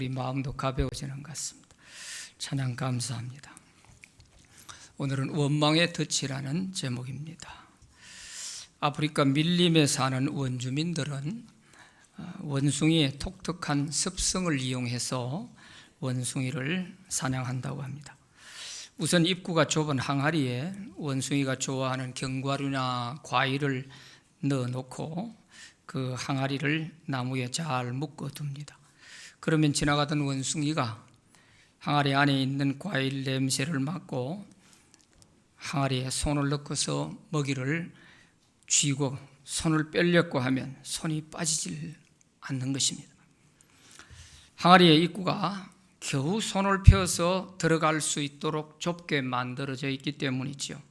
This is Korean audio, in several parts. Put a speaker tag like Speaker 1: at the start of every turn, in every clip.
Speaker 1: 우리 마음도 가벼워지는 것 같습니다. 찬양 감사합니다. 오늘은 원망의 덫이라는 제목입니다. 아프리카 밀림에 사는 원주민들은 원숭이의 독특한 습성을 이용해서 원숭이를 사냥한다고 합니다. 우선 입구가 좁은 항아리에 원숭이가 좋아하는 견과류나 과일을 넣어놓고 그 항아리를 나무에 잘 묶어둡니다. 그러면 지나가던 원숭이가 항아리 안에 있는 과일 냄새를 맡고 항아리에 손을 넣고서 먹이를 쥐고 손을 빼려고 하면 손이 빠지질 않는 것입니다. 항아리의 입구가 겨우 손을 펴서 들어갈 수 있도록 좁게 만들어져 있기 때문이죠.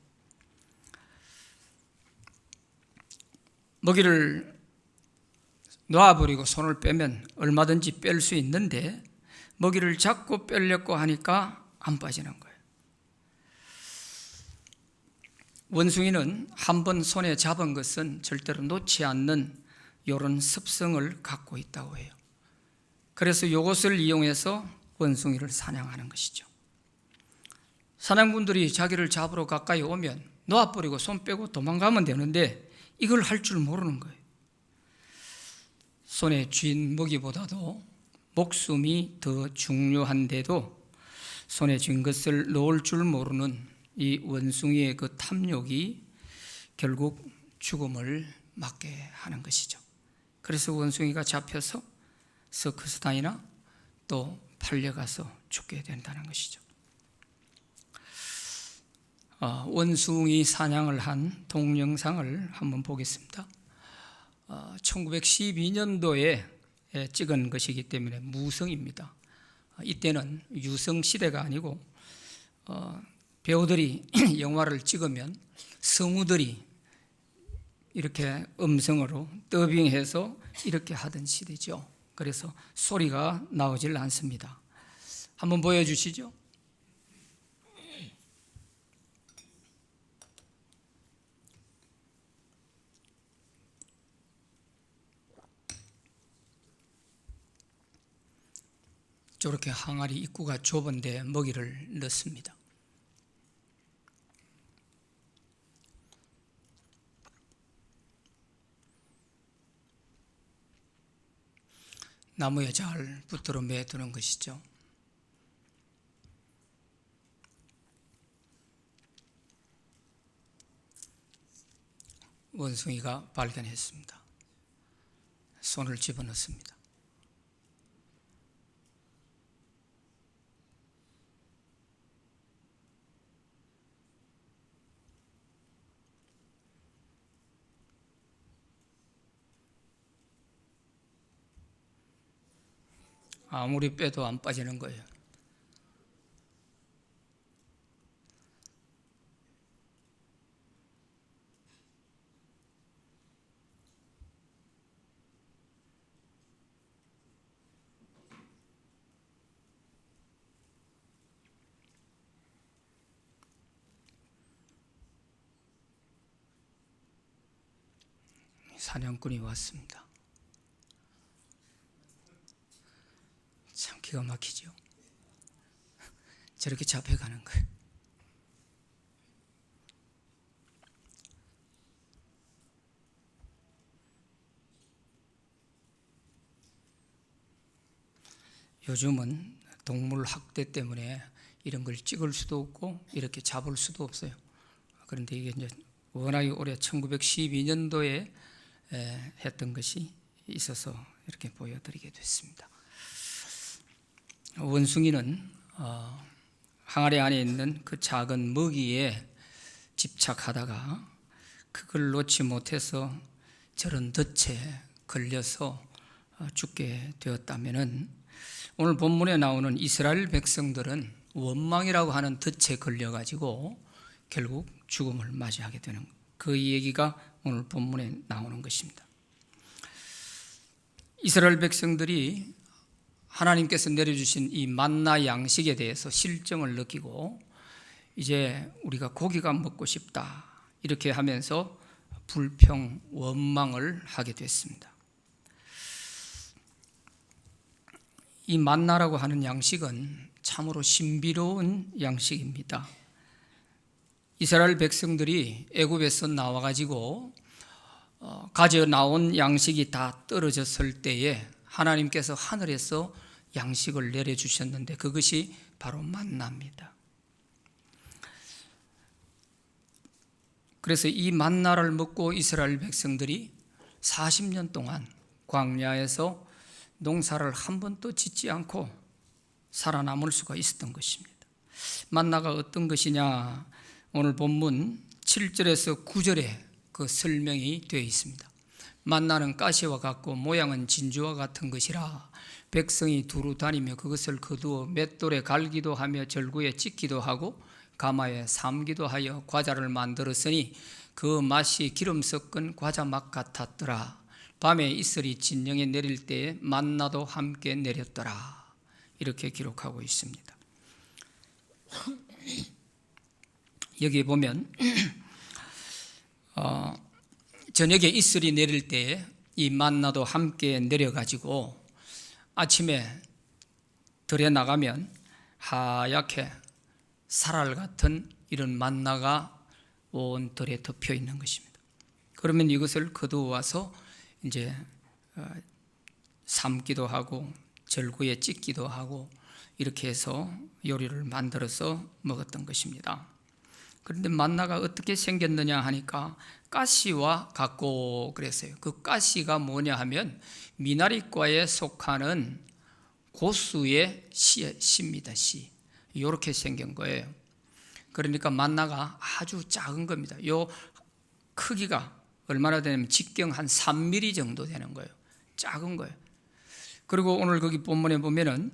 Speaker 1: 먹이를 놔버리고 손을 빼면 얼마든지 뺄 수 있는데 먹이를 잡고 빼려고 하니까 안 빠지는 거예요. 원숭이는 한번 손에 잡은 것은 절대로 놓지 않는 이런 습성을 갖고 있다고 해요. 그래서 이것을 이용해서 원숭이를 사냥하는 것이죠. 사냥꾼들이 자기를 잡으러 가까이 오면 놓아버리고 손 빼고 도망가면 되는데 이걸 할 줄 모르는 거예요. 손에 쥔 먹이보다도 목숨이 더 중요한데도 손에 쥔 것을 놓을 줄 모르는 이 원숭이의 그 탐욕이 결국 죽음을 맞게 하는 것이죠. 그래서 원숭이가 잡혀서 서커스 다니나 또 팔려가서 죽게 된다는 것이죠. 원숭이 사냥을 한 동영상을 한번 보겠습니다. 1912년도에 찍은 것이기 때문에 무성입니다. 이때는 유성 시대가 아니고 배우들이 영화를 찍으면 성우들이 이렇게 음성으로 더빙해서 이렇게 하던 시대죠. 그래서 소리가 나오질 않습니다. 한번 보여주시죠. 저렇게 항아리 입구가 좁은데 먹이를 넣습니다. 나무에 잘 붙들어 매두는 것이죠. 원숭이가 발견했습니다. 손을 집어넣습니다. 아무리 빼도 안 빠지는 거예요. 사냥꾼이 왔습니다. 참 기가 막히죠. 저렇게 잡혀가는 거예요. 요즘은 동물 학대 때문에 이런 걸 찍을 수도 없고 이렇게 잡을 수도 없어요. 그런데 이게 이제 워낙에 오래 1912년도에 했던 것이 있어서 이렇게 보여드리게 됐습니다. 원숭이는 항아리 안에 있는 그 작은 먹이에 집착하다가 그걸 놓지 못해서 저런 덫에 걸려서 죽게 되었다면은 오늘 본문에 나오는 이스라엘 백성들은 원망이라고 하는 덫에 걸려가지고 결국 죽음을 맞이하게 되는 그 얘기가 오늘 본문에 나오는 것입니다. 이스라엘 백성들이 하나님께서 내려주신 이 만나 양식에 대해서 실정을 느끼고 이제 우리가 고기가 먹고 싶다 이렇게 하면서 불평, 원망을 하게 됐습니다. 이 만나라고 하는 양식은 참으로 신비로운 양식입니다. 이스라엘 백성들이 애굽에서 나와가지고 가져 나온 양식이 다 떨어졌을 때에 하나님께서 하늘에서 양식을 내려주셨는데 그것이 바로 만나입니다. 그래서 이 만나를 먹고 이스라엘 백성들이 40년 동안 광야에서 농사를 한 번도 짓지 않고 살아남을 수가 있었던 것입니다. 만나가 어떤 것이냐, 오늘 본문 7절에서 9절에 그 설명이 되어 있습니다. 만나는 가시와 같고 모양은 진주와 같은 것이라 백성이 두루 다니며 그것을 거두어 맷돌에 갈기도 하며 절구에 찢기도 하고 가마에 삶기도 하여 과자를 만들었으니 그 맛이 기름 섞은 과자 맛 같았더라. 밤에 이슬이 진영에 내릴 때에 만나도 함께 내렸더라. 이렇게 기록하고 있습니다. 여기 보면 저녁에 이슬이 내릴 때에 이 만나도 함께 내려가지고 아침에 들에 나가면 하얗게 살알 같은 이런 만나가 온 들에 덮여 있는 것입니다. 그러면 이것을 거두어와서 이제 삶기도 하고 절구에 찢기도 하고 이렇게 해서 요리를 만들어서 먹었던 것입니다. 그런데 만나가 어떻게 생겼느냐 하니까 가시와 같고 그랬어요. 그 가시가 뭐냐 하면 미나리과에 속하는 고수의 씨입니다. 씨. 이렇게 생긴 거예요. 그러니까 만나가 아주 작은 겁니다. 요 크기가 얼마나 되냐면 직경 한 3mm 정도 되는 거예요. 작은 거예요. 그리고 오늘 거기 본문에 보면은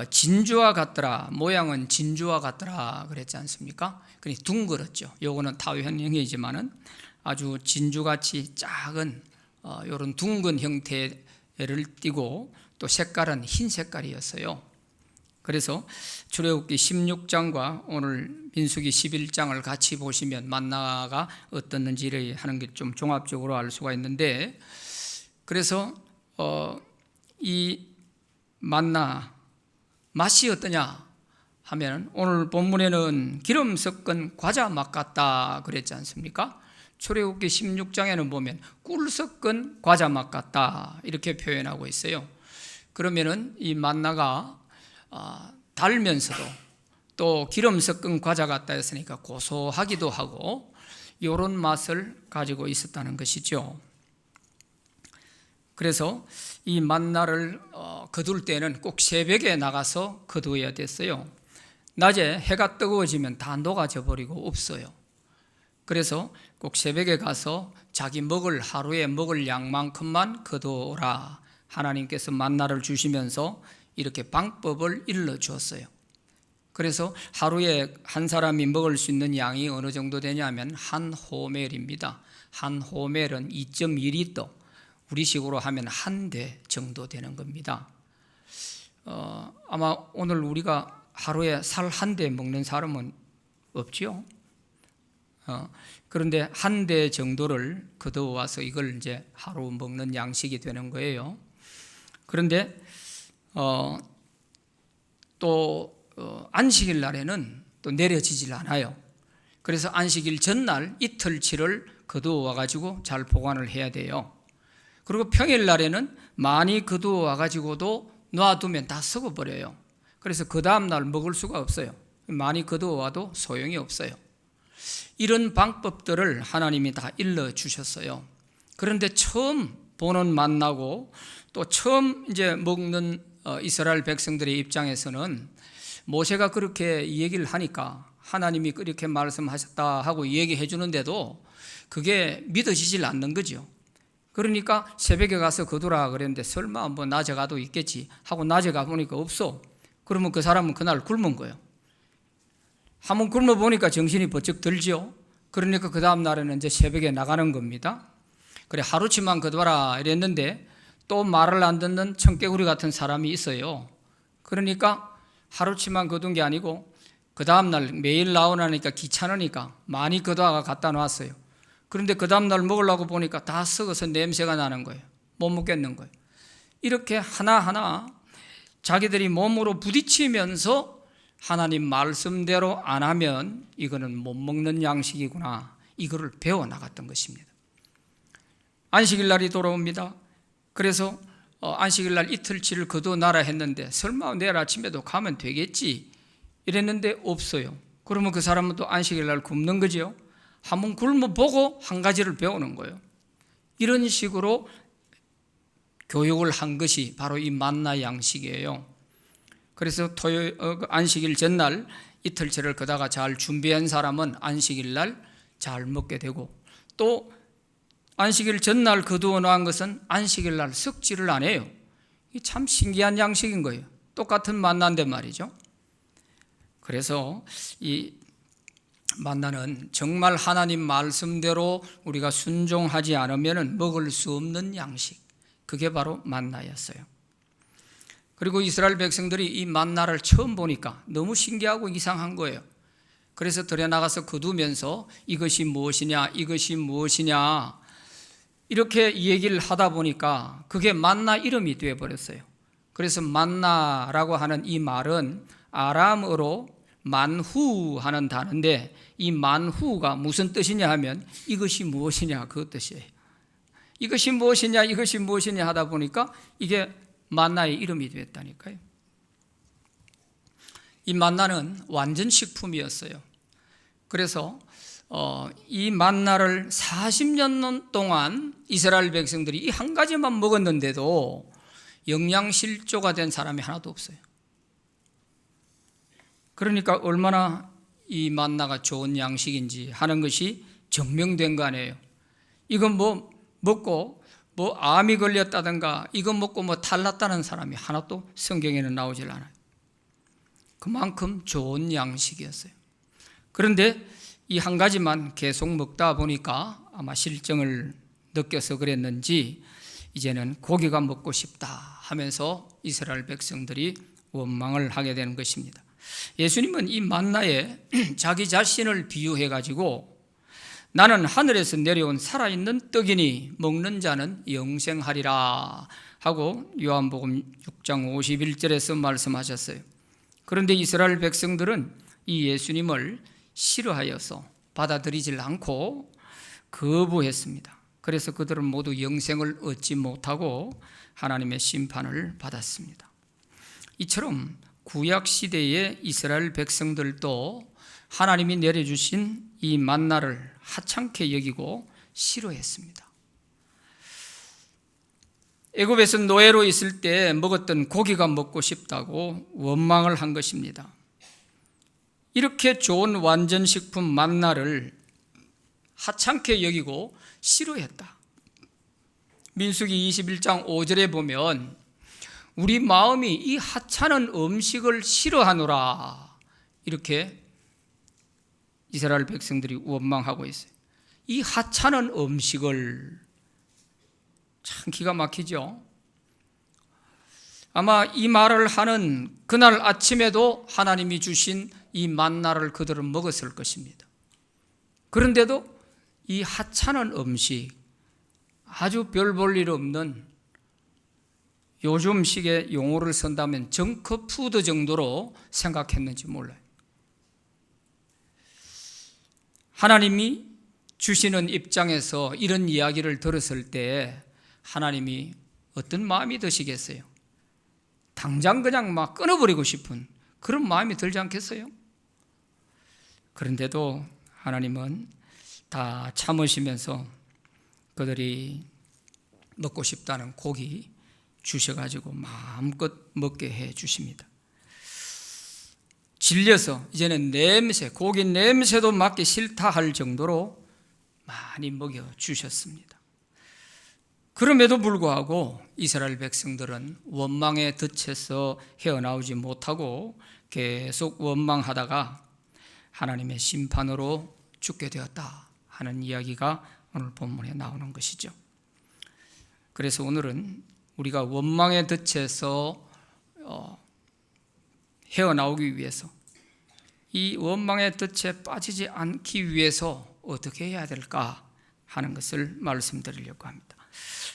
Speaker 1: 진주와 같더라, 모양은 진주와 같더라 그랬지 않습니까? 그러니 둥그렇죠. 요거는 타원형이지만은 아주 진주같이 작은 이런 둥근 형태를 띠고 또 색깔은 흰 색깔이었어요. 그래서 출애굽기 16장과 오늘 민수기 11장을 같이 보시면 만나가 어떻는지를 하는 게 좀 종합적으로 알 수가 있는데, 그래서 이 만나 맛이 어떠냐 하면 오늘 본문에는 기름 섞은 과자 맛 같다 그랬지 않습니까? 출애굽기 16장에는 보면 꿀 섞은 과자 맛 같다 이렇게 표현하고 있어요. 그러면은 이 만나가 달면서도 또 기름 섞은 과자 같다 했으니까 고소하기도 하고 이런 맛을 가지고 있었다는 것이죠. 그래서 이 만나를 거둘 때는 꼭 새벽에 나가서 거두어야 됐어요. 낮에 해가 뜨거워지면 다 녹아져 버리고 없어요. 그래서 꼭 새벽에 가서 자기 하루에 먹을 양만큼만 거두어라. 하나님께서 만나를 주시면서 이렇게 방법을 일러 주었어요. 그래서 하루에 한 사람이 먹을 수 있는 양이 어느 정도 되냐면 한 호멜입니다. 한 호멜은 2.2리터, 우리식으로 하면 한 대 정도 되는 겁니다. 아마 오늘 우리가 하루에 살 한 대 먹는 사람은 없지요. 그런데 한 대 정도를 거두어와서 이걸 이제 하루 먹는 양식이 되는 거예요. 그런데 또 안식일 날에는 또 내려지질 않아요. 그래서 안식일 전날 이틀치를 거두어 와가지고 잘 보관을 해야 돼요. 그리고 평일 날에는 많이 거두어 와가지고도 놔두면 다 썩어버려요. 그래서 그 다음날 먹을 수가 없어요. 많이 거두어 와도 소용이 없어요. 이런 방법들을 하나님이 다 일러주셨어요. 그런데 처음 보는 만나고 또 처음 이제 먹는 이스라엘 백성들의 입장에서는 모세가 그렇게 얘기를 하니까 하나님이 그렇게 말씀하셨다 하고 얘기해 주는데도 그게 믿어지질 않는 거죠. 그러니까 새벽에 가서 거두라 그랬는데 설마 뭐 낮에 가도 있겠지 하고 낮에 가보니까 없어. 그러면 그 사람은 그날 굶은 거예요. 한번 굶어 보니까 정신이 번쩍 들죠. 그러니까 그 다음 날에는 이제 새벽에 나가는 겁니다. 그래 하루치만 거두라 이랬는데 또 말을 안 듣는 청개구리 같은 사람이 있어요. 그러니까 하루치만 거둔 게 아니고 그 다음날 매일 나오라니까 귀찮으니까 많이 거두다가 갖다 놨어요. 그런데 그 다음날 먹으려고 보니까 다 썩어서 냄새가 나는 거예요. 못 먹겠는 거예요. 이렇게 하나하나 자기들이 몸으로 부딪히면서 하나님 말씀대로 안 하면 이거는 못 먹는 양식이구나, 이거를 배워나갔던 것입니다. 안식일 날이 돌아옵니다. 그래서 안식일 날 이틀치를 거두어나라 했는데 설마 내일 아침에도 가면 되겠지 이랬는데 없어요. 그러면 그 사람은 또 안식일 날 굶는 거죠. 한번 굶어보고 한 가지를 배우는 거예요. 이런 식으로 교육을 한 것이 바로 이 만나 양식이에요. 그래서 안식일 전날 이틀치를 거다가 잘 준비한 사람은 안식일 날 잘 먹게 되고, 또 안식일 전날 거두어 놓은 것은 안식일 날 썩지를 안 해요. 이 참 신기한 양식인 거예요. 똑같은 만나인데 말이죠. 그래서 이 만나는 정말 하나님 말씀대로 우리가 순종하지 않으면 먹을 수 없는 양식, 그게 바로 만나였어요. 그리고 이스라엘 백성들이 이 만나를 처음 보니까 너무 신기하고 이상한 거예요. 그래서 들여나가서 거두면서 이것이 무엇이냐, 이것이 무엇이냐 이렇게 얘기를 하다 보니까 그게 만나 이름이 되어버렸어요. 그래서 만나라고 하는 이 말은 아람어로 만후 하는 단어인데, 이 만후가 무슨 뜻이냐 하면 이것이 무엇이냐 그 뜻이에요. 이것이 무엇이냐, 이것이 무엇이냐 하다 보니까 이게 만나의 이름이 됐다니까요. 이 만나는 완전 식품이었어요. 그래서 이 만나를 40년 동안 이스라엘 백성들이 이 한 가지만 먹었는데도 영양실조가 된 사람이 하나도 없어요. 그러니까 얼마나 이 만나가 좋은 양식인지 하는 것이 증명된 거 아니에요. 이건 뭐 먹고 뭐 암이 걸렸다든가 이거 먹고 뭐 탈났다는 사람이 하나도 성경에는 나오질 않아요. 그만큼 좋은 양식이었어요. 그런데 이 한 가지만 계속 먹다 보니까 아마 실정을 느껴서 그랬는지 이제는 고기가 먹고 싶다 하면서 이스라엘 백성들이 원망을 하게 되는 것입니다. 예수님은 이 만나에 자기 자신을 비유해 가지고 나는 하늘에서 내려온 살아있는 떡이니 먹는 자는 영생하리라 하고 요한복음 6장 51절에서 말씀하셨어요. 그런데 이스라엘 백성들은 이 예수님을 싫어하여서 받아들이질 않고 거부했습니다. 그래서 그들은 모두 영생을 얻지 못하고 하나님의 심판을 받았습니다. 이처럼 구약 시대의 이스라엘 백성들도 하나님이 내려주신 이 만나를 하찮게 여기고 싫어했습니다. 애굽에서 노예로 있을 때 먹었던 고기가 먹고 싶다고 원망을 한 것입니다. 이렇게 좋은 완전식품 만나를 하찮게 여기고 싫어했다. 민수기 21장 5절에 보면 우리 마음이 이 하찮은 음식을 싫어하노라 이렇게 이스라엘 백성들이 원망하고 있어요. 이 하찮은 음식을, 참 기가 막히죠. 아마 이 말을 하는 그날 아침에도 하나님이 주신 이 만나를 그들은 먹었을 것입니다. 그런데도 이 하찮은 음식, 아주 별 볼 일 없는, 요즘식의 용어를 쓴다면 정크푸드 정도로 생각했는지 몰라요. 하나님이 주시는 입장에서 이런 이야기를 들었을 때 하나님이 어떤 마음이 드시겠어요? 당장 그냥 막 끊어버리고 싶은 그런 마음이 들지 않겠어요? 그런데도 하나님은 다 참으시면서 그들이 먹고 싶다는 고기 주셔가지고 마음껏 먹게 해 주십니다. 질려서 이제는 고기 냄새도 맡기 싫다 할 정도로 많이 먹여 주셨습니다. 그럼에도 불구하고 이스라엘 백성들은 원망에 덫에서 헤어나오지 못하고 계속 원망하다가 하나님의 심판으로 죽게 되었다 하는 이야기가 오늘 본문에 나오는 것이죠. 그래서 오늘은 우리가 원망의 덫에서 헤어나오기 위해서, 이 원망의 덫에 빠지지 않기 위해서 어떻게 해야 될까 하는 것을 말씀드리려고 합니다.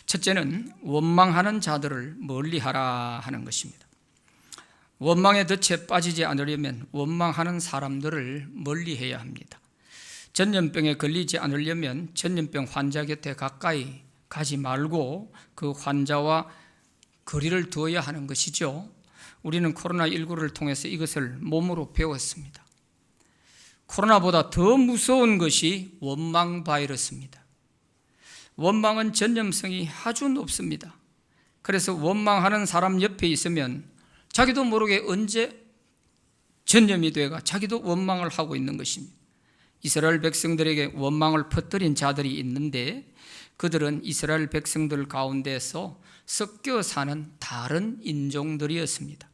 Speaker 1: 첫째는 원망하는 자들을 멀리하라 하는 것입니다. 원망의 덫에 빠지지 않으려면 원망하는 사람들을 멀리해야 합니다. 전염병에 걸리지 않으려면 전염병 환자 곁에 가까이 가지 말고 그 환자와 거리를 두어야 하는 것이죠. 우리는 코로나19를 통해서 이것을 몸으로 배웠습니다. 코로나보다 더 무서운 것이 원망 바이러스입니다. 원망은 전염성이 아주 높습니다. 그래서 원망하는 사람 옆에 있으면 자기도 모르게 언제 전염이 되가 자기도 원망을 하고 있는 것입니다. 이스라엘 백성들에게 원망을 퍼뜨린 자들이 있는데 그들은 이스라엘 백성들 가운데서 섞여 사는 다른 인종들이었습니다.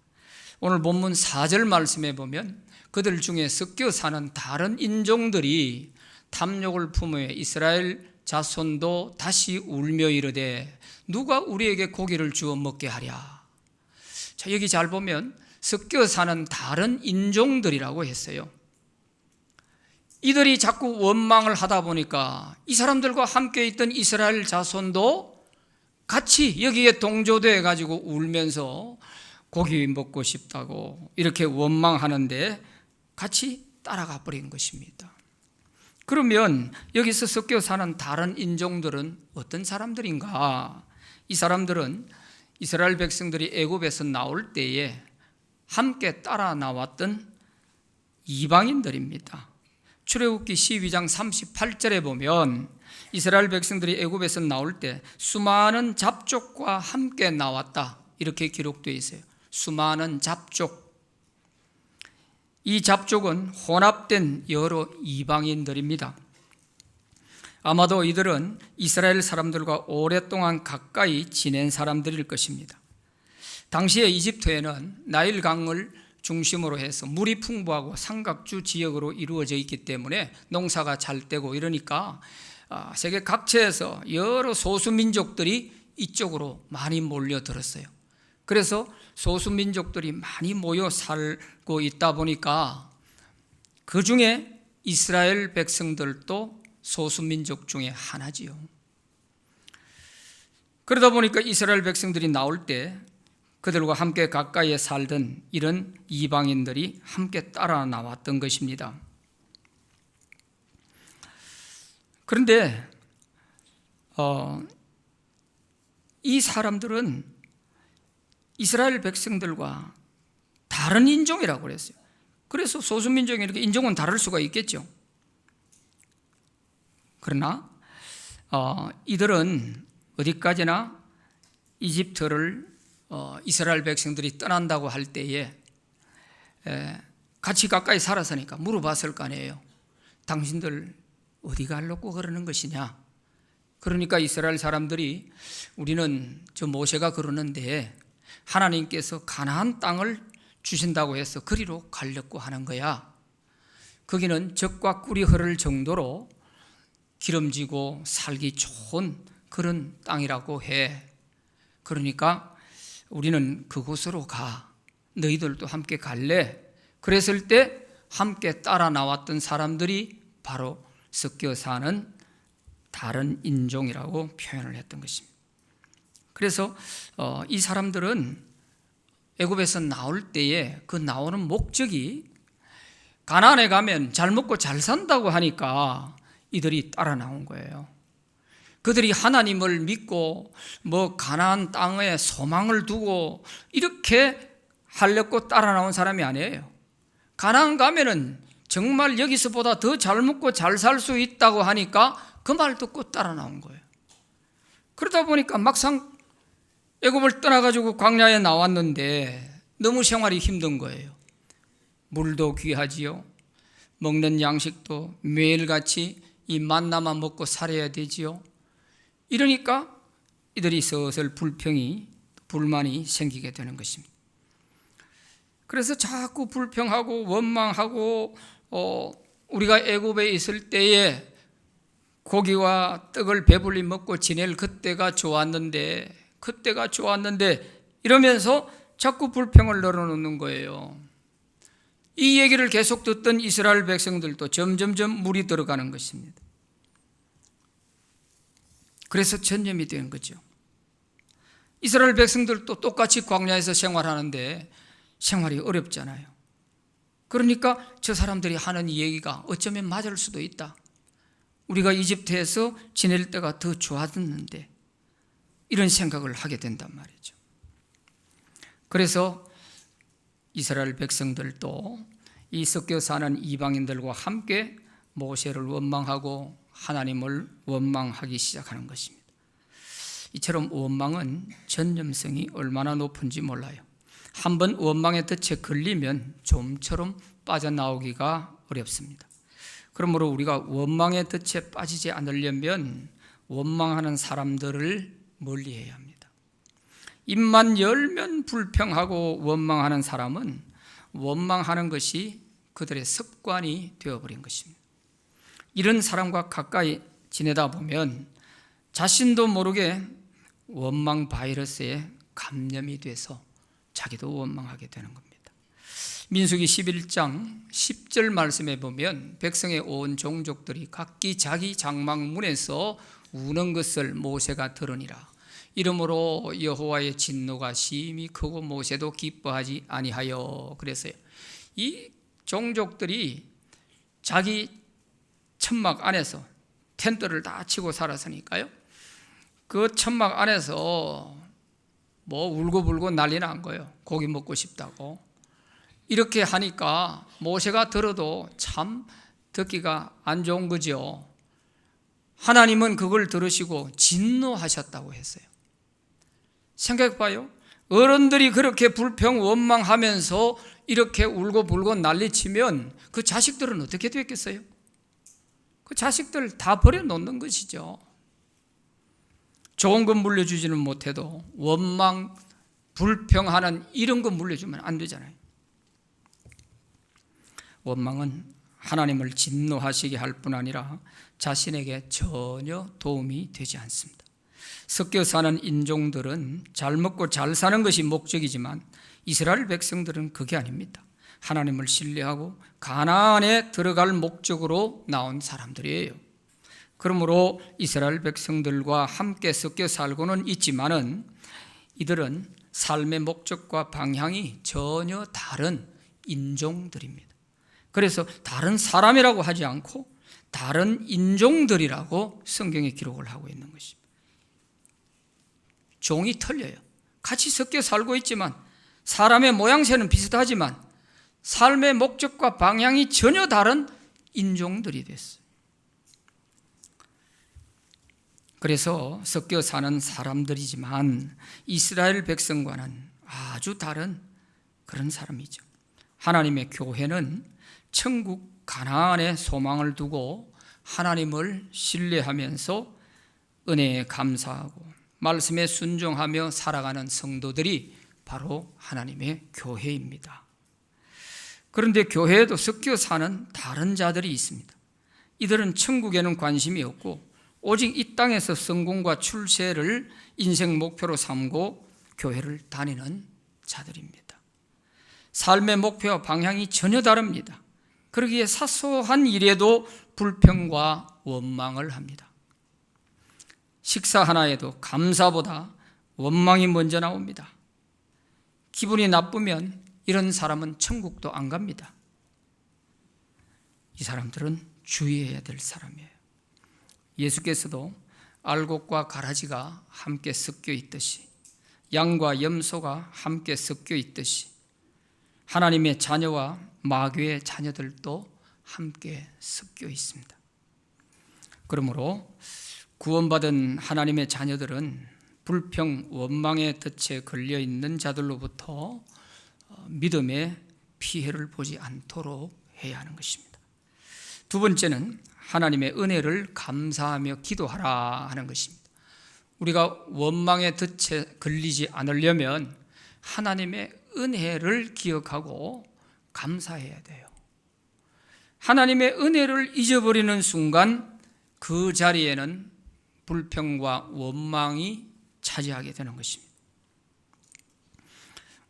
Speaker 1: 오늘 본문 4절 말씀에 보면 그들 중에 섞여 사는 다른 인종들이 탐욕을 품어 이스라엘 자손도 다시 울며 이르되 누가 우리에게 고기를 주어 먹게 하랴. 자, 여기 잘 보면 섞여 사는 다른 인종들이라고 했어요. 이들이 자꾸 원망을 하다 보니까 이 사람들과 함께 있던 이스라엘 자손도 같이 여기에 동조되어 가지고 울면서 고기 먹고 싶다고 이렇게 원망하는데 같이 따라가 버린 것입니다. 그러면 여기서 섞여 사는 다른 인종들은 어떤 사람들인가? 이 사람들은 이스라엘 백성들이 애굽에서 나올 때에 함께 따라 나왔던 이방인들입니다. 출애굽기 12장 38절에 보면 이스라엘 백성들이 애굽에서 나올 때 수많은 잡족과 함께 나왔다 이렇게 기록되어 있어요. 수많은 잡족. 이 잡족은 혼합된 여러 이방인들입니다. 아마도 이들은 이스라엘 사람들과 오랫동안 가까이 지낸 사람들일 것입니다. 당시에 이집트에는 나일강을 중심으로 해서 물이 풍부하고 삼각주 지역으로 이루어져 있기 때문에 농사가 잘 되고 이러니까 세계 각처에서 여러 소수민족들이 이쪽으로 많이 몰려들었어요. 그래서 소수민족들이 많이 모여 살고 있다 보니까 그 중에 이스라엘 백성들도 소수민족 중에 하나지요. 그러다 보니까 이스라엘 백성들이 나올 때 그들과 함께 가까이에 살던 이런 이방인들이 함께 따라 나왔던 것입니다. 그런데 이 사람들은 이스라엘 백성들과 다른 인종이라고 그랬어요. 그래서 소수민족이 이렇게 인종은 다를 수가 있겠죠. 그러나 이들은 어디까지나 이집트를 이스라엘 백성들이 떠난다고 할 때에 같이 가까이 살았으니까 물어봤을 거 아니에요. 당신들 어디 가려고 그러는 것이냐? 그러니까 이스라엘 사람들이 우리는 저 모세가 그러는데 하나님께서 가나안 땅을 주신다고 해서 그리로 가려고 하는 거야. 거기는 젖과 꿀이 흐를 정도로 기름지고 살기 좋은 그런 땅이라고 해. 그러니까 우리는 그곳으로 가. 너희들도 함께 갈래? 그랬을 때 함께 따라 나왔던 사람들이 바로 섞여 사는 다른 인종이라고 표현을 했던 것입니다. 그래서 이 사람들은 애굽에서 나올 때에 그 나오는 목적이 가나안에 가면 잘 먹고 잘 산다고 하니까 이들이 따라 나온 거예요. 그들이 하나님을 믿고 가나안 땅에 소망을 두고 이렇게 하려고 따라 나온 사람이 아니에요. 가나안 가면은 정말 여기서보다 더 잘 먹고 잘 살 수 있다고 하니까 그 말 듣고 따라 나온 거예요. 그러다 보니까 막상 애굽을 떠나가지고 광야에 나왔는데 너무 생활이 힘든 거예요. 물도 귀하지요. 먹는 양식도 매일같이 이 만나만 먹고 살아야 되지요. 이러니까 이들이 슬슬 불만이 생기게 되는 것입니다. 그래서 자꾸 불평하고 원망하고 우리가 애굽에 있을 때에 고기와 떡을 배불리 먹고 지낼 그때가 좋았는데 이러면서 자꾸 불평을 늘어놓는 거예요. 이 얘기를 계속 듣던 이스라엘 백성들도 점점점 물이 들어가는 것입니다. 그래서 전염이 된 거죠. 이스라엘 백성들도 똑같이 광야에서 생활하는데 생활이 어렵잖아요. 그러니까 저 사람들이 하는 이 얘기가 어쩌면 맞을 수도 있다. 우리가 이집트에서 지낼 때가 더 좋았는데, 이런 생각을 하게 된단 말이죠. 그래서 이스라엘 백성들도 이 섞여 사는 이방인들과 함께 모세를 원망하고 하나님을 원망하기 시작하는 것입니다. 이처럼 원망은 전념성이 얼마나 높은지 몰라요. 한번 원망의 덫에 걸리면 좀처럼 빠져나오기가 어렵습니다. 그러므로 우리가 원망의 덫에 빠지지 않으려면 원망하는 사람들을 멀리해야 합니다. 입만 열면 불평하고 원망하는 사람은 원망하는 것이 그들의 습관이 되어버린 것입니다. 이런 사람과 가까이 지내다 보면 자신도 모르게 원망 바이러스에 감염이 돼서 자기도 원망하게 되는 겁니다. 민수기 11장 10절 말씀에 보면 백성의 온 종족들이 각기 자기 장막문에서 우는 것을 모세가 들으니라. 이러므로 여호와의 진노가 심히 크고 모세도 기뻐하지 아니하여. 그래서요, 이 종족들이 자기 천막 안에서 텐트를 다 치고 살았으니까요, 그 천막 안에서 뭐 울고불고 난리 난 거예요. 고기 먹고 싶다고. 이렇게 하니까 모세가 들어도 참 듣기가 안 좋은 거죠. 하나님은 그걸 들으시고 진노하셨다고 했어요. 생각해봐요. 어른들이 그렇게 불평 원망하면서 이렇게 울고불고 난리치면 그 자식들은 어떻게 됐겠어요? 그 자식들 다 버려놓는 것이죠. 좋은 건 물려주지는 못해도 원망, 불평하는 이런 거 물려주면 안 되잖아요. 원망은 하나님을 진노하시게 할 뿐 아니라 자신에게 전혀 도움이 되지 않습니다. 섞여 사는 인종들은 잘 먹고 잘 사는 것이 목적이지만 이스라엘 백성들은 그게 아닙니다. 하나님을 신뢰하고 가나안에 들어갈 목적으로 나온 사람들이에요. 그러므로 이스라엘 백성들과 함께 섞여 살고는 있지만은 이들은 삶의 목적과 방향이 전혀 다른 인종들입니다. 그래서 다른 사람이라고 하지 않고 다른 인종들이라고 성경에 기록을 하고 있는 것입니다. 종이 틀려요. 같이 섞여 살고 있지만 사람의 모양새는 비슷하지만 삶의 목적과 방향이 전혀 다른 인종들이 됐어요. 그래서 섞여 사는 사람들이지만 이스라엘 백성과는 아주 다른 그런 사람이죠. 하나님의 교회는 천국 가나안에 소망을 두고 하나님을 신뢰하면서 은혜에 감사하고 말씀에 순종하며 살아가는 성도들이 바로 하나님의 교회입니다. 그런데 교회에도 섞여 사는 다른 자들이 있습니다. 이들은 천국에는 관심이 없고 오직 이 땅에서 성공과 출세를 인생 목표로 삼고 교회를 다니는 자들입니다. 삶의 목표와 방향이 전혀 다릅니다. 그러기에 사소한 일에도 불평과 원망을 합니다. 식사 하나에도 감사보다 원망이 먼저 나옵니다. 기분이 나쁘면 이런 사람은 천국도 안 갑니다. 이 사람들은 주의해야 될 사람이에요. 예수께서도 알곡과 가라지가 함께 섞여 있듯이 양과 염소가 함께 섞여 있듯이 하나님의 자녀와 마귀의 자녀들도 함께 섞여 있습니다. 그러므로 구원받은 하나님의 자녀들은 불평, 원망의 덫에 걸려 있는 자들로부터 믿음의 피해를 보지 않도록 해야 하는 것입니다. 두 번째는 하나님의 은혜를 감사하며 기도하라 하는 것입니다. 우리가 원망의 덫에 걸리지 않으려면 하나님의 은혜를 기억하고 감사해야 돼요. 하나님의 은혜를 잊어버리는 순간 그 자리에는 불평과 원망이 차지하게 되는 것입니다.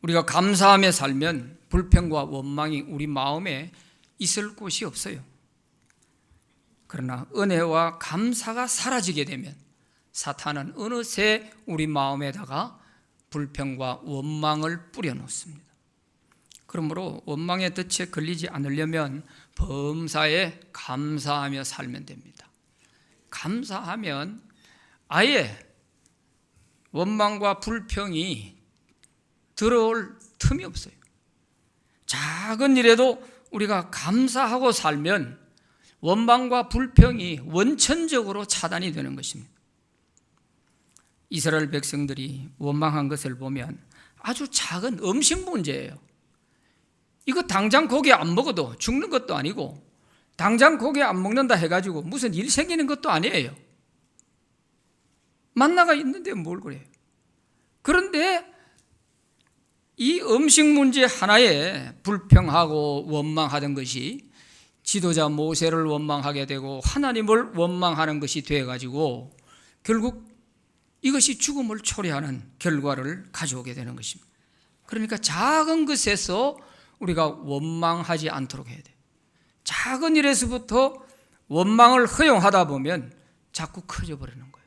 Speaker 1: 우리가 감사하며 살면 불평과 원망이 우리 마음에 있을 곳이 없어요. 그러나 은혜와 감사가 사라지게 되면 사탄은 어느새 우리 마음에다가 불평과 원망을 뿌려놓습니다. 그러므로 원망의 덫에 걸리지 않으려면 범사에 감사하며 살면 됩니다. 감사하면 아예 원망과 불평이 들어올 틈이 없어요. 작은 일에도 우리가 감사하고 살면 원망과 불평이 원천적으로 차단이 되는 것입니다. 이스라엘 백성들이 원망한 것을 보면 아주 작은 음식 문제예요. 이거 당장 고기 안 먹어도 죽는 것도 아니고 당장 고기 안 먹는다 해가지고 무슨 일 생기는 것도 아니에요. 만나가 있는데 뭘 그래요. 그런데 이 음식 문제 하나에 불평하고 원망하던 것이 지도자 모세를 원망하게 되고 하나님을 원망하는 것이 되어가지고 결국 이것이 죽음을 초래하는 결과를 가져오게 되는 것입니다. 그러니까 작은 것에서 우리가 원망하지 않도록 해야 돼요. 작은 일에서부터 원망을 허용하다 보면 자꾸 커져 버리는 거예요.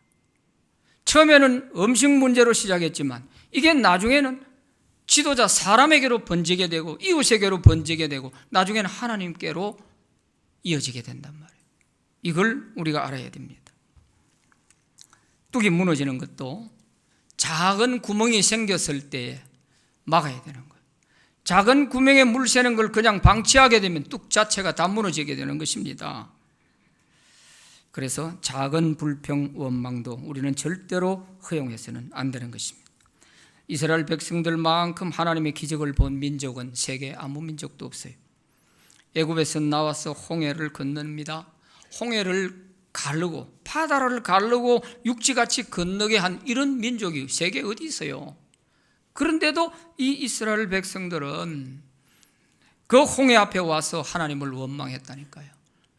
Speaker 1: 처음에는 음식 문제로 시작했지만 이게 나중에는 지도자 사람에게로 번지게 되고 이웃에게로 번지게 되고 나중에는 하나님께로 이어지게 된단 말이에요. 이걸 우리가 알아야 됩니다. 뚝이 무너지는 것도 작은 구멍이 생겼을 때 막아야 되는 거예요. 작은 구멍에 물 새는 걸 그냥 방치하게 되면 뚝 자체가 다 무너지게 되는 것입니다. 그래서 작은 불평, 원망도 우리는 절대로 허용해서는 안 되는 것입니다. 이스라엘 백성들만큼 하나님의 기적을 본 민족은 세계 아무 민족도 없어요. 애굽에서 나와서 홍해를 건넙니다. 홍해를 가르고 바다를 가르고 육지같이 건너게 한 이런 민족이 세계 어디 있어요? 그런데도 이 이스라엘 백성들은 그 홍해 앞에 와서 하나님을 원망했다니까요.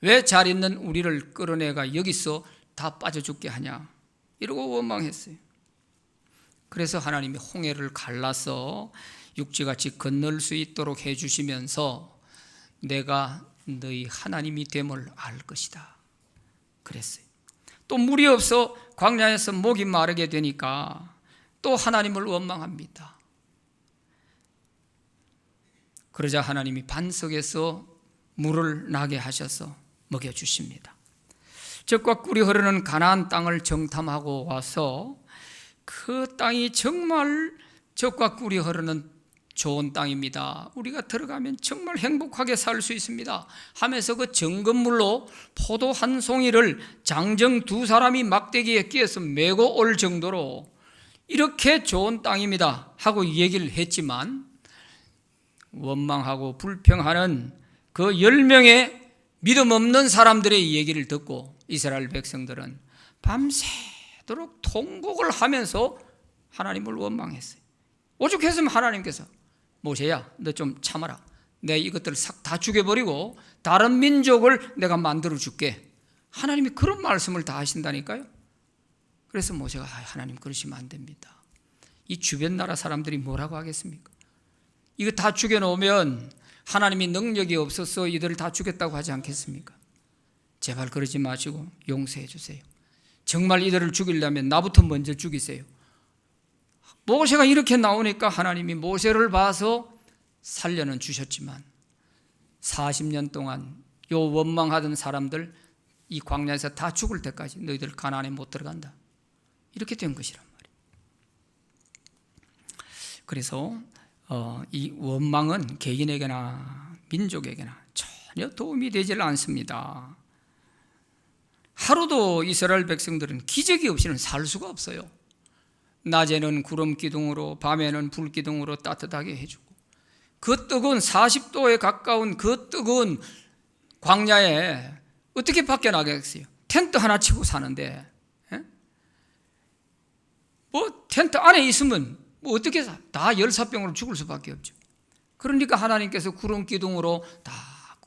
Speaker 1: 왜 잘 있는 우리를 끌어내가 여기서 다 빠져 죽게 하냐 이러고 원망했어요. 그래서 하나님이 홍해를 갈라서 육지같이 건널 수 있도록 해주시면서 내가 너희 하나님이 됨을 알 것이다 그랬어요. 또 물이 없어 광야에서 목이 마르게 되니까 또 하나님을 원망합니다. 그러자 하나님이 반석에서 물을 나게 하셔서 먹여주십니다. 젖과 꿀이 흐르는 가나안 땅을 정탐하고 와서 그 땅이 정말 젖과 꿀이 흐르는 좋은 땅입니다. 우리가 들어가면 정말 행복하게 살 수 있습니다 하면서 그 정금물로 포도 한 송이를 장정 두 사람이 막대기에 끼어서 메고 올 정도로 이렇게 좋은 땅입니다 하고 얘기를 했지만 원망하고 불평하는 그 10명의 믿음 없는 사람들의 얘기를 듣고 이스라엘 백성들은 밤새도록 통곡을 하면서 하나님을 원망했어요. 오죽했으면 하나님께서 모세야 너 좀 참아라. 내가 이것들을 싹 다 죽여버리고 다른 민족을 내가 만들어 줄게. 하나님이 그런 말씀을 다 하신다니까요. 그래서 모세가 하나님 그러시면 안 됩니다. 이 주변 나라 사람들이 뭐라고 하겠습니까? 이거 다 죽여놓으면 하나님이 능력이 없어서 이들을 다 죽였다고 하지 않겠습니까? 제발 그러지 마시고 용서해 주세요. 정말 이들을 죽이려면 나부터 먼저 죽이세요. 모세가 이렇게 나오니까 하나님이 모세를 봐서 살려는 주셨지만 40년 동안 요 원망하던 사람들 이 광야에서 다 죽을 때까지 너희들 가나안에 못 들어간다. 이렇게 된 것이란 말이에요. 그래서 이 원망은 개인에게나 민족에게나 전혀 도움이 되질 않습니다. 하루도 이스라엘 백성들은 기적이 없이는 살 수가 없어요. 낮에는 구름 기둥으로 밤에는 불 기둥으로 따뜻하게 해주고 그 뜨거운 40도에 가까운 그 뜨거운 광야에 어떻게 밖에 나가겠어요? 텐트 하나 치고 사는데 뭐 텐트 안에 있으면 뭐 어떻게 다 열사병으로 죽을 수밖에 없죠. 그러니까 하나님께서 구름 기둥으로 다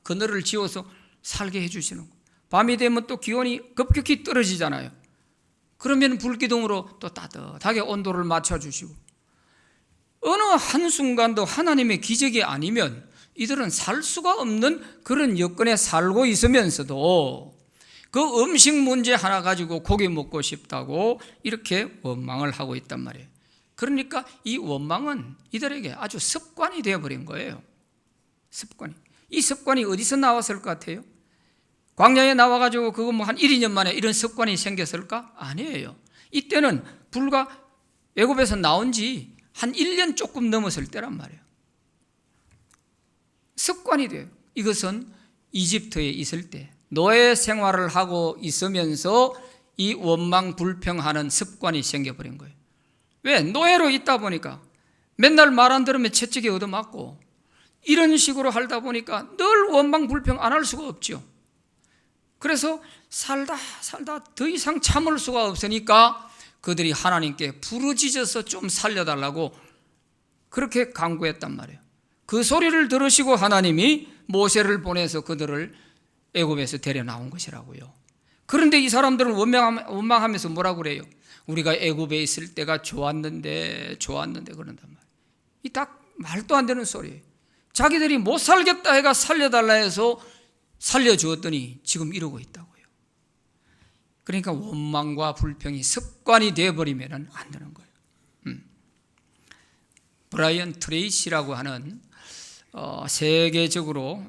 Speaker 1: 그늘을 지어서 살게 해주시는 거예요. 밤이 되면 또 기온이 급격히 떨어지잖아요. 그러면 불기둥으로 또 따뜻하게 온도를 맞춰주시고 어느 한순간도 하나님의 기적이 아니면 이들은 살 수가 없는 그런 여건에 살고 있으면서도 그 음식 문제 하나 가지고 고기 먹고 싶다고 이렇게 원망을 하고 있단 말이에요. 그러니까 이 원망은 이들에게 아주 습관이 되어버린 거예요. 습관이. 이 습관이 어디서 나왔을 것 같아요? 광야에 나와가지고 그거 뭐 한 1, 2년 만에 이런 습관이 생겼을까? 아니에요. 이때는 불과 애굽에서 나온 지 한 1년 조금 넘었을 때란 말이에요. 습관이 돼요. 이것은 이집트에 있을 때 노예 생활을 하고 있으면서 이 원망 불평하는 습관이 생겨버린 거예요. 왜? 노예로 있다 보니까 맨날 말 안 들으면 채찍에 얻어맞고 이런 식으로 하다 보니까 늘 원망 불평 안 할 수가 없죠. 그래서 살다 더 이상 참을 수가 없으니까 그들이 하나님께 부르짖어서 좀 살려달라고 그렇게 간구했단 말이에요. 그 소리를 들으시고 하나님이 모세를 보내서 그들을 애굽에서 데려 나온 것이라고요. 그런데 이 사람들은 원망하면서 뭐라고 그래요? 우리가 애굽에 있을 때가 좋았는데 그런단 말이에요. 이 딱 말도 안 되는 소리예요. 자기들이 못 살겠다 해가 살려달라 해서 살려주었더니 지금 이러고 있다고요. 그러니까 원망과 불평이 습관이 되어버리면 안 되는 거예요. 브라이언 트레이시라고 하는 세계적으로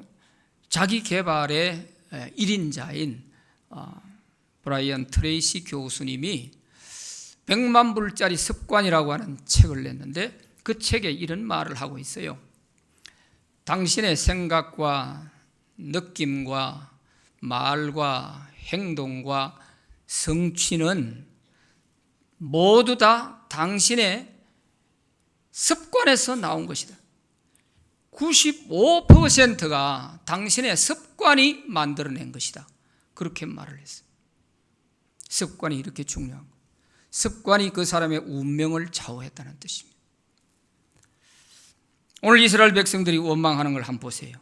Speaker 1: 자기 개발의 1인자인 브라이언 트레이시 교수님이 100만 불짜리 습관이라고 하는 책을 냈는데 그 책에 이런 말을 하고 있어요. 당신의 생각과 느낌과 말과 행동과 성취는 모두 다 당신의 습관에서 나온 것이다. 95%가 당신의 습관이 만들어낸 것이다. 그렇게 말을 했어요. 습관이 이렇게 중요한 거예요. 습관이 그 사람의 운명을 좌우했다는 뜻입니다. 오늘 이스라엘 백성들이 원망하는 걸 한번 보세요.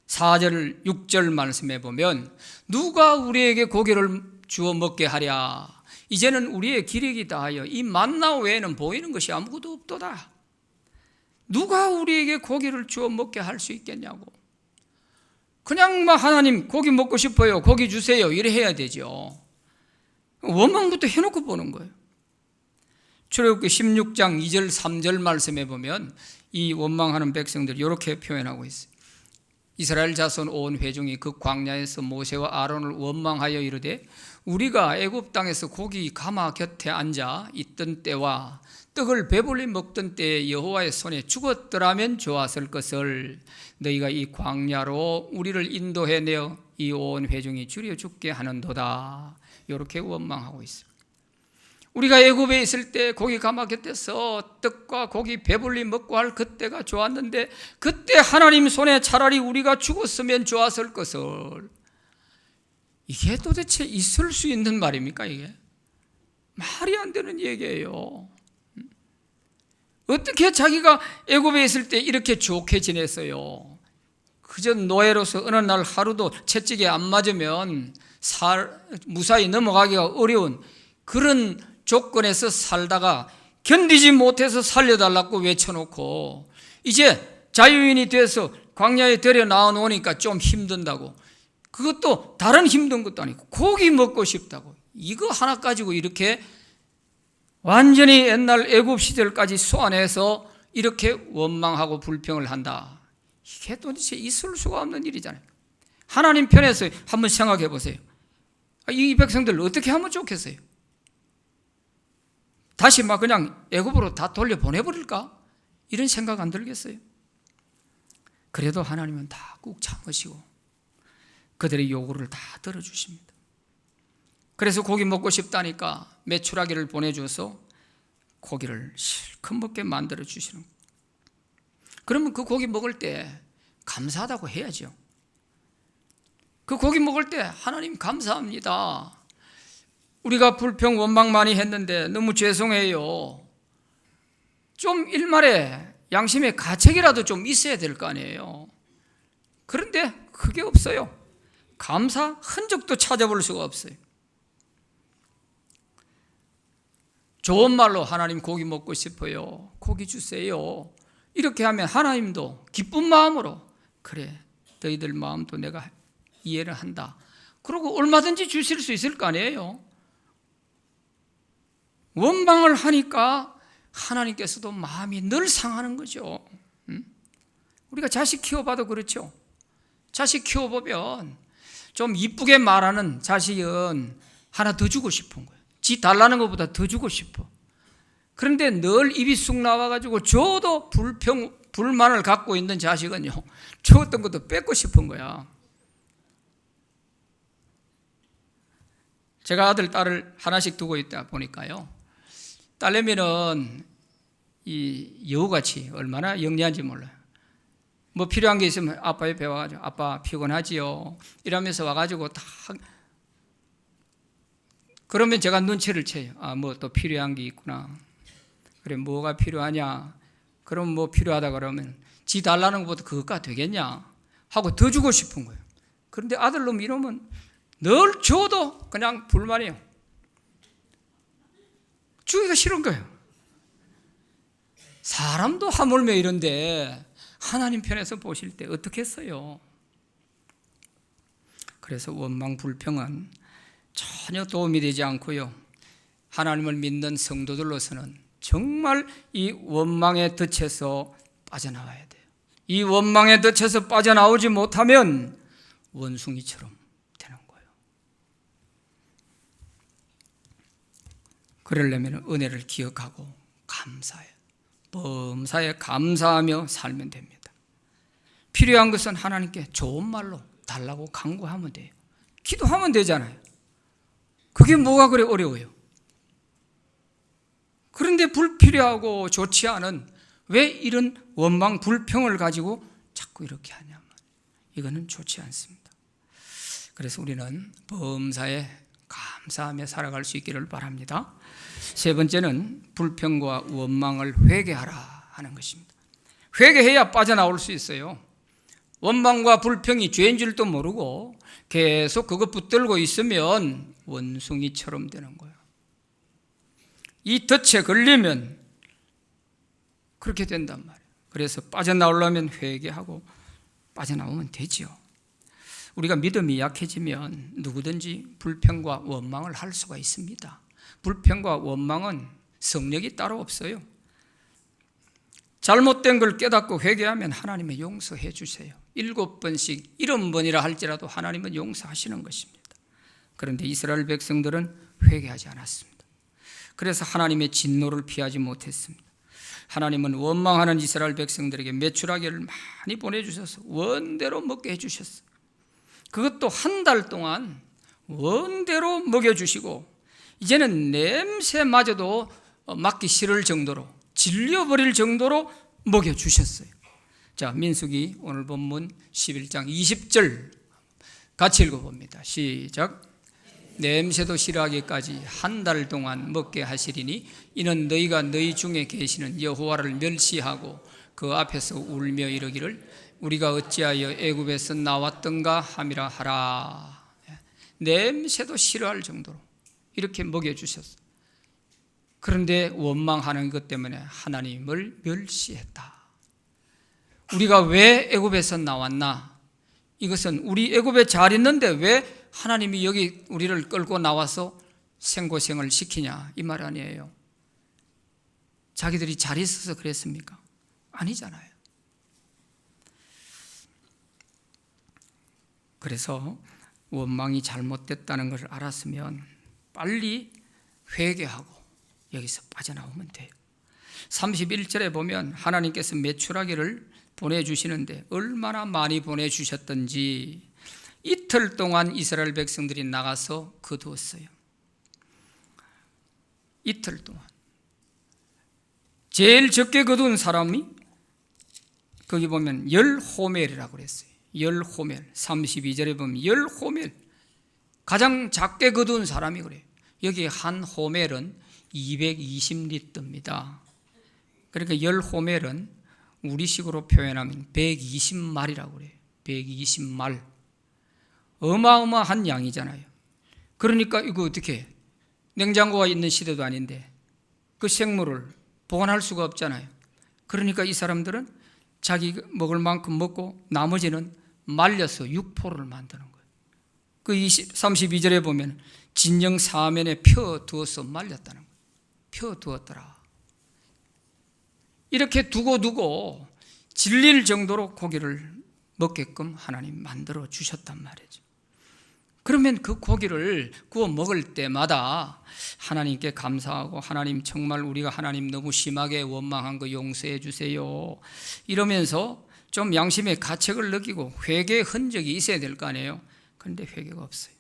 Speaker 1: 4절, 6절 말씀해 보면 누가 우리에게 고기를 주어 먹게 하랴. 이제는 우리의 기력이 다하여 이 만나 외에는 보이는 것이 아무것도 없도다. 누가 우리에게 고기를 주어 먹게 할 수 있겠냐고. 그냥 막 하나님 고기 먹고 싶어요, 고기 주세요 이래 해야 되죠. 원망부터 해놓고 보는 거예요. 출애굽기 16장 2절 3절 말씀해 보면 이 원망하는 백성들 이렇게 표현하고 있어요. 이스라엘 자손 온 회중이 그 광야에서 모세와 아론을 원망하여 이르되 우리가 애굽 땅에서 고기 가마 곁에 앉아 있던 때와 떡을 배불리 먹던 때에 여호와의 손에 죽었더라면 좋았을 것을 너희가 이 광야로 우리를 인도해내어 이 온 회중이 줄여 죽게 하는도다. 이렇게 원망하고 있어요. 우리가 애굽에 있을 때 고기 가마 곁에서 떡과 고기 배불리 먹고 할 그때가 좋았는데 그때 하나님 손에 차라리 우리가 죽었으면 좋았을 것을. 이게 도대체 있을 수 있는 말입니까? 이게 말이 안 되는 얘기예요. 어떻게 자기가 애굽에 있을 때 이렇게 좋게 지냈어요? 그저 노예로서 어느 날 하루도 채찍에 안 맞으면 무사히 넘어가기가 어려운 그런 조건에서 살다가 견디지 못해서 살려달라고 외쳐놓고 이제 자유인이 돼서 광야에 데려 나오니까 좀 힘든다고, 그것도 다른 힘든 것도 아니고 고기 먹고 싶다고, 이거 하나 가지고 이렇게 완전히 옛날 애굽 시절까지 소환해서 이렇게 원망하고 불평을 한다. 이게 도대체 있을 수가 없는 일이잖아요. 하나님 편에서 한번 생각해 보세요. 이 백성들 어떻게 하면 좋겠어요? 다시 막 그냥 애굽으로 다 돌려보내버릴까? 이런 생각 안 들겠어요? 그래도 하나님은 다 꾹 참으시고 그들의 요구를 다 들어주십니다. 그래서 고기 먹고 싶다니까 메추라기를 보내줘서 고기를 실컷 먹게 만들어 주시는 거예요. 그러면 그 고기 먹을 때 감사하다고 해야죠. 그 고기 먹을 때 하나님 감사합니다. 우리가 불평 원망 많이 했는데 너무 죄송해요. 좀 일말에 양심의 가책이라도 좀 있어야 될 거 아니에요. 그런데 그게 없어요. 감사 흔적도 찾아볼 수가 없어요. 좋은 말로 하나님 고기 먹고 싶어요, 고기 주세요 이렇게 하면 하나님도 기쁜 마음으로 그래 너희들 마음도 내가 이해를 한다 그러고 얼마든지 주실 수 있을 거 아니에요. 원망을 하니까 하나님께서도 마음이 늘 상하는 거죠. 우리가 자식 키워봐도 그렇죠. 자식 키워보면 좀 이쁘게 말하는 자식은 하나 더 주고 싶은 거예요. 지 달라는 것보다 더 주고 싶어. 그런데 늘 입이 쑥 나와가지고 줘도 불만을 갖고 있는 자식은요, 줬던 것도 뺏고 싶은 거야. 제가 아들, 딸을 하나씩 두고 있다 보니까요, 딸내미는 이 여우같이 얼마나 영리한지 몰라요. 뭐 필요한 게 있으면 아빠 옆에 와가지고 아빠 피곤하지요 이러면서 와가지고 다 그러면 제가 눈치를 채요. 뭐 또 필요한 게 있구나. 그래, 뭐가 필요하냐? 그럼 뭐 필요하다 그러면 지 달라는 것보다 그것가 되겠냐 하고 더 주고 싶은 거예요. 그런데 아들놈 이러면 늘 줘도 그냥 불만이에요. 주기가 싫은 거예요. 사람도 하물며 이런데 하나님 편에서 보실 때 어떻겠어요? 그래서 원망 불평은 전혀 도움이 되지 않고요, 하나님을 믿는 성도들로서는 정말 이 원망에 덫에서 빠져나와야 돼요. 이 원망에 덫에서 빠져나오지 못하면 원숭이처럼 되는 거예요. 그러려면 은혜를 기억하고 감사해요. 범사에 감사하며 살면 됩니다. 필요한 것은 하나님께 좋은 말로 달라고 간구하면 돼요. 기도하면 되잖아요. 그게 뭐가 그래 어려워요? 그런데 불필요하고 좋지 않은 왜 이런 원망 불평을 가지고 자꾸 이렇게 하냐면 이거는 좋지 않습니다. 그래서 우리는 범사에 감사하며 살아갈 수 있기를 바랍니다. 세 번째는 불평과 원망을 회개하라 하는 것입니다. 회개해야 빠져나올 수 있어요. 원망과 불평이 죄인 줄도 모르고 계속 그것 붙들고 있으면 원숭이처럼 되는 거예요. 이 덫에 걸리면 그렇게 된단 말이에요. 그래서 빠져나오려면 회개하고 빠져나오면 되지요. 우리가 믿음이 약해지면 누구든지 불평과 원망을 할 수가 있습니다. 불평과 원망은 성력이 따로 없어요. 잘못된 걸 깨닫고 회개하면 하나님은 용서해 주세요. 7번씩 70번이라 할지라도 하나님은 용서하시는 것입니다. 그런데 이스라엘 백성들은 회개하지 않았습니다. 그래서 하나님의 진노를 피하지 못했습니다. 하나님은 원망하는 이스라엘 백성들에게 메추라기를 많이 보내주셔서 원대로 먹게 해주셨어요. 그것도 한 달 동안 원대로 먹여주시고 이제는 냄새마저도 맡기 싫을 정도로 질려버릴 정도로 먹여주셨어요. 자, 민수기 오늘 본문 11장 20절 같이 읽어봅니다. 시작. 냄새도 싫어하기까지 한 달 동안 먹게 하시리니 이는 너희가 너희 중에 계시는 여호와를 멸시하고 그 앞에서 울며 이르기를 우리가 어찌하여 애굽에서 나왔던가 함이라 하라. 냄새도 싫어할 정도로 이렇게 먹여주셨어요. 그런데 원망하는 것 때문에 하나님을 멸시했다. 우리가 왜 애굽에서 나왔나? 이것은 우리 애굽에 잘 있는데 왜 하나님이 여기 우리를 끌고 나와서 생고생을 시키냐 이 말 아니에요. 자기들이 잘 있어서 그랬습니까? 아니잖아요. 그래서 원망이 잘못됐다는 것을 알았으면 빨리 회개하고 여기서 빠져나오면 돼요. 31절에 보면 하나님께서 메추라기를 보내주시는데 얼마나 많이 보내주셨던지 이틀 동안 이스라엘 백성들이 나가서 거두었어요. 이틀 동안. 제일 적게 거둔 사람이 거기 보면 10호멜이라고 그랬어요. 10호멜. 32절에 보면 10호멜. 가장 작게 거둔 사람이 그래요. 여기 한 호멜은 220리터입니다. 그러니까 10호멜은 우리식으로 표현하면 120말이라고 그래요. 120말. 어마어마한 양이잖아요. 그러니까 이거 어떻게 해? 냉장고가 있는 시대도 아닌데 그 생물을 보관할 수가 없잖아요. 그러니까 이 사람들은 자기 먹을 만큼 먹고 나머지는 말려서 육포를 만드는 거예요. 그 32절에 보면 진영 사면에 펴 두어서 말렸다는 거예요. 펴 두었더라. 이렇게 두고 질릴 정도로 고기를 먹게끔 하나님 만들어 주셨단 말이죠. 그러면 그 고기를 구워 먹을 때마다 하나님께 감사하고, 하나님 정말 우리가 하나님 너무 심하게 원망한 거 용서해 주세요 이러면서 좀 양심의 가책을 느끼고 회개의 흔적이 있어야 될 거 아니에요. 그런데 회개가 없어요.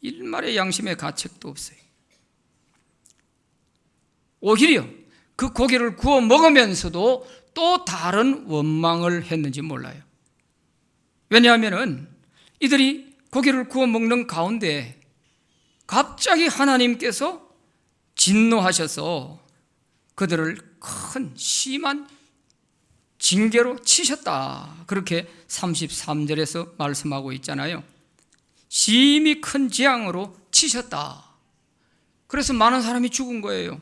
Speaker 1: 일말의 양심의 가책도 없어요. 오히려 그 고기를 구워 먹으면서도 또 다른 원망을 했는지 몰라요. 왜냐하면 이들이 고기를 구워 먹는 가운데 갑자기 하나님께서 진노하셔서 그들을 큰 심한 징계로 치셨다, 그렇게 33절에서 말씀하고 있잖아요. 심히 큰 재앙으로 치셨다. 그래서 많은 사람이 죽은 거예요.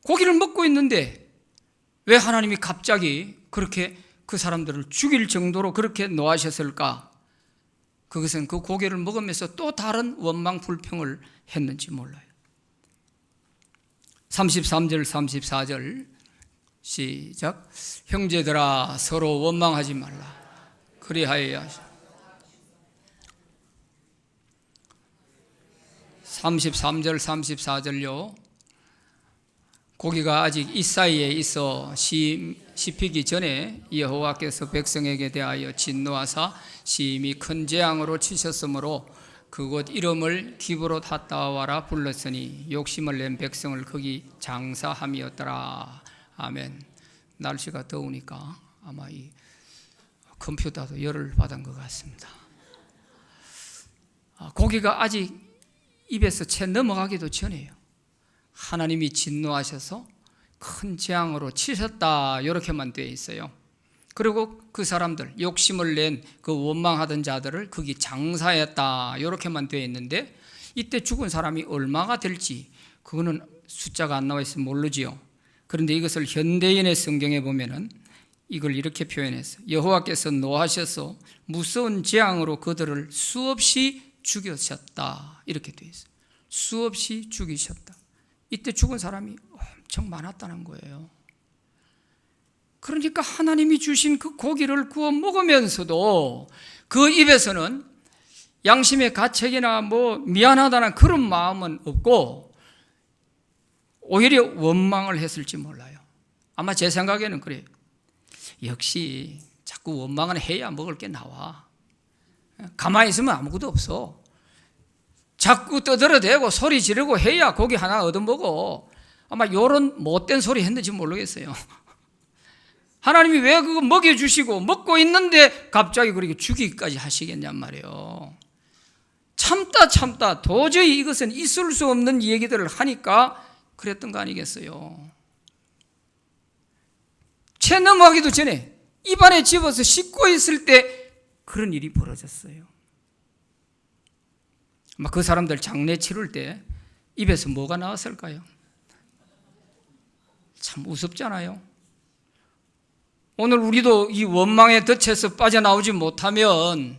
Speaker 1: 고기를 먹고 있는데 왜 하나님이 갑자기 그렇게 그 사람들을 죽일 정도로 그렇게 노하셨을까? 그것은 그 고기를 먹으면서 또 다른 원망 불평을 했는지 몰라요. 33절 34절 시작. 형제들아 서로 원망하지 말라. 그리하여야 하시오. 33절 34절요. 고기가 아직 이 사이에 있어 씹히기 전에 여호와께서 백성에게 대하여 진노하사 심히 큰 재앙으로 치셨으므로 그곳 이름을 기브롯 핫다와라 불렀으니 욕심을 낸 백성을 거기 장사함이었더라. 아멘. 날씨가 더우니까 아마 이 컴퓨터도 열을 받은 것 같습니다. 고기가 아직 입에서 채 넘어가기도 전에요. 하나님이 진노하셔서 큰 재앙으로 치셨다, 이렇게만 되어 있어요. 그리고 그 사람들, 욕심을 낸 그 원망하던 자들을 거기 장사했다, 이렇게만 되어 있는데 이때 죽은 사람이 얼마가 될지 그거는 숫자가 안 나와 있어서 모르지요. 그런데 이것을 현대인의 성경에 보면은 이걸 이렇게 표현했어요. 여호와께서 노하셔서 무서운 재앙으로 그들을 수없이 죽이셨다, 이렇게 되어 있어요. 수없이 죽이셨다. 이때 죽은 사람이 엄청 많았다는 거예요. 그러니까 하나님이 주신 그 고기를 구워 먹으면서도 그 입에서는 양심의 가책이나 뭐 미안하다는 그런 마음은 없고 오히려 원망을 했을지 몰라요. 아마 제 생각에는 그래요. 역시 자꾸 원망은 해야 먹을 게 나와. 가만히 있으면 아무것도 없어. 자꾸 떠들어대고 소리 지르고 해야 고기 하나 얻어먹어. 아마 이런 못된 소리 했는지 모르겠어요. 하나님이 왜 그거 먹여주시고 먹고 있는데 갑자기 그렇게 죽이기까지 하시겠냔 말이에요. 참다 도저히 이것은 있을 수 없는 얘기들을 하니까 그랬던 거 아니겠어요. 채 넘어가기도 전에 입안에 집어서 씹고 있을 때 그런 일이 벌어졌어요. 아마 그 사람들 장례 치를 때 입에서 뭐가 나왔을까요? 참 우습잖아요. 오늘 우리도 이 원망의 덫에서 빠져나오지 못하면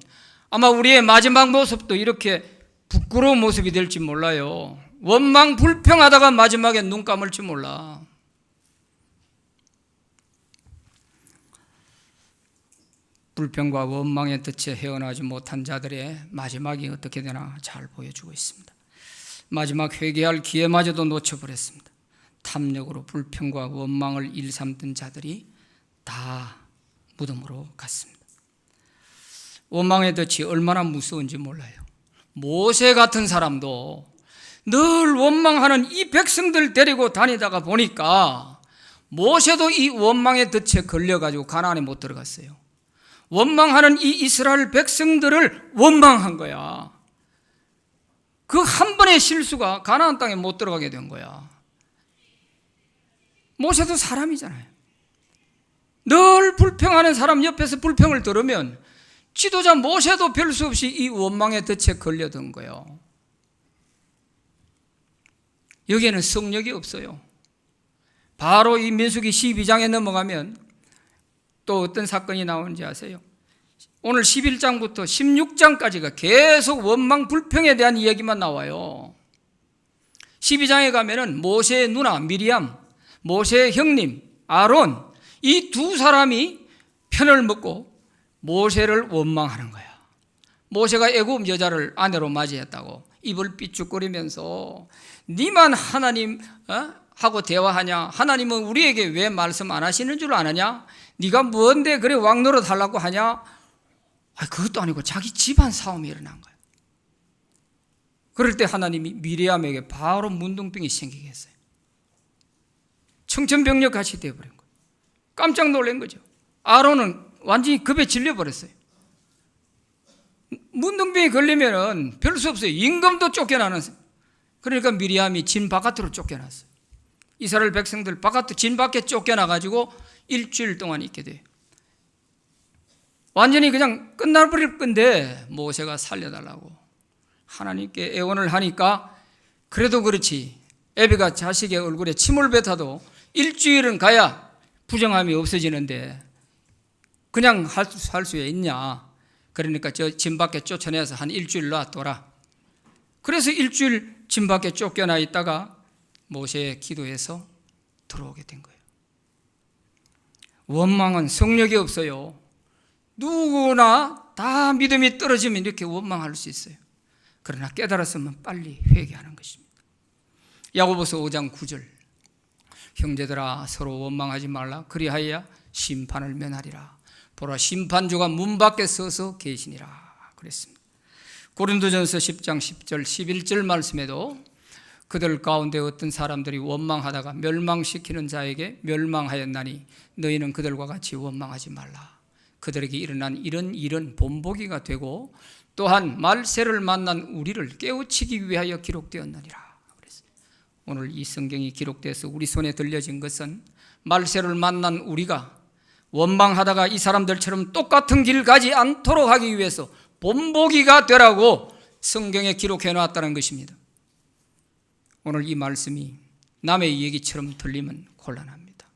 Speaker 1: 아마 우리의 마지막 모습도 이렇게 부끄러운 모습이 될지 몰라요. 원망 불평하다가 마지막에 눈 감을지 몰라. 불평과 원망의 덫에 헤어나지 못한 자들의 마지막이 어떻게 되나 잘 보여주고 있습니다. 마지막 회개할 기회마저도 놓쳐버렸습니다. 탐욕으로 불평과 원망을 일삼던 자들이 다 무덤으로 갔습니다. 원망의 덫이 얼마나 무서운지 몰라요. 모세 같은 사람도 늘 원망하는 이 백성들 데리고 다니다가 보니까 모세도 이 원망의 덫에 걸려가지고 가나안에 못 들어갔어요. 원망하는 이 이스라엘 백성들을 원망한 거야. 그 한 번의 실수가 가나안 땅에 못 들어가게 된 거야. 모세도 사람이잖아요. 늘 불평하는 사람 옆에서 불평을 들으면 지도자 모세도 별 수 없이 이 원망의 덫에 걸려든 거예요. 여기에는 성령이 없어요. 바로 이 민수기 12장에 넘어가면 또 어떤 사건이 나오는지 아세요? 오늘 11장부터 16장까지가 계속 원망 불평에 대한 이야기만 나와요. 12장에 가면은 모세의 누나 미리암, 모세의 형님 아론, 이 두 사람이 편을 먹고 모세를 원망하는 거야. 모세가 애굽 여자를 아내로 맞이했다고 입을 삐죽거리면서 니만 하나님 하고 대화하냐? 하나님은 우리에게 왜 말씀 안 하시는 줄 아느냐? 네가 뭔데 그래 왕 노릇 하려고 하냐? 그것도 아니고 자기 집안 싸움이 일어난 거야. 그럴 때 하나님이 미리암에게 바로 문둥병이 생기게 했어요. 청천벽력같이 되어버린 거예요. 깜짝 놀란 거죠. 아론은 완전히 급에 질려버렸어요. 문둥병이 걸리면 별 수 없어요. 임금도 쫓겨나는. 그러니까 미리암이 진 바깥으로 쫓겨났어요. 이스라엘 백성들 진 밖에 쫓겨나가지고 일주일 동안 있게 돼요. 완전히 그냥 끝나버릴 건데 모세가 살려달라고 하나님께 애원을 하니까 그래도 그렇지 애비가 자식의 얼굴에 침을 뱉어도 일주일은 가야 부정함이 없어지는데 그냥 할 수 있냐. 그러니까 저 진 밖에 쫓아내서 한 일주일 놔둬라. 그래서 일주일 진 밖에 쫓겨나 있다가 모세의 기도에서 들어오게 된 거예요. 원망은 성력이 없어요. 누구나 다 믿음이 떨어지면 이렇게 원망할 수 있어요. 그러나 깨달았으면 빨리 회개하는 것입니다. 야고보서 5장 9절 형제들아 서로 원망하지 말라. 그리하여야 심판을 면하리라. 보라 심판주가 문 밖에 서서 계시니라 그랬습니다. 고린도전서 10장 10절 11절 말씀에도 그들 가운데 어떤 사람들이 원망하다가 멸망시키는 자에게 멸망하였나니 너희는 그들과 같이 원망하지 말라. 그들에게 일어난 이런 일은 본보기가 되고 또한 말세를 만난 우리를 깨우치기 위하여 기록되었느니라. 오늘 이 성경이 기록돼서 우리 손에 들려진 것은 말세를 만난 우리가 원망하다가 이 사람들처럼 똑같은 길 가지 않도록 하기 위해서 본보기가 되라고 성경에 기록해 놨다는 것입니다. 오늘 이 말씀이 남의 얘기처럼 들리면 곤란합니다.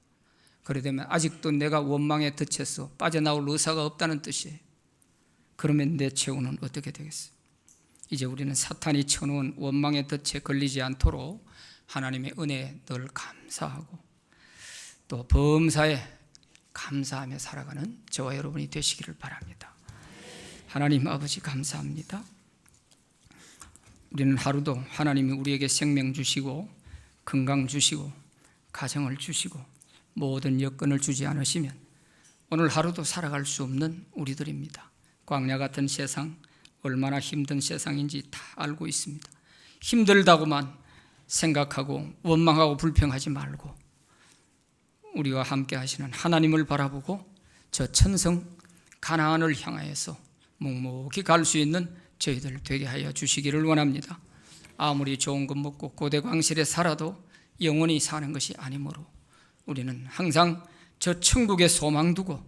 Speaker 1: 그러되면 아직도 내가 원망에 덫에서 빠져나올 의사가 없다는 뜻이에요. 그러면 내 최후는 어떻게 되겠어요? 이제 우리는 사탄이 쳐놓은 원망의 덫에 걸리지 않도록 하나님의 은혜에 늘 감사하고 또 범사에 감사하며 살아가는 저와 여러분이 되시기를 바랍니다. 하나님 아버지 감사합니다. 우리는 하루도 하나님이 우리에게 생명 주시고 건강 주시고 가정을 주시고 모든 여건을 주지 않으시면 오늘 하루도 살아갈 수 없는 우리들입니다. 광야 같은 세상, 얼마나 힘든 세상인지 다 알고 있습니다. 힘들다고만 생각하고 원망하고 불평하지 말고 우리와 함께 하시는 하나님을 바라보고 저 천성 가나안을 향하여서 묵묵히 갈 수 있는 저희들 되게 하여 주시기를 원합니다. 아무리 좋은 것 먹고 고대광실에 살아도 영원히 사는 것이 아니므로 우리는 항상 저 천국에 소망 두고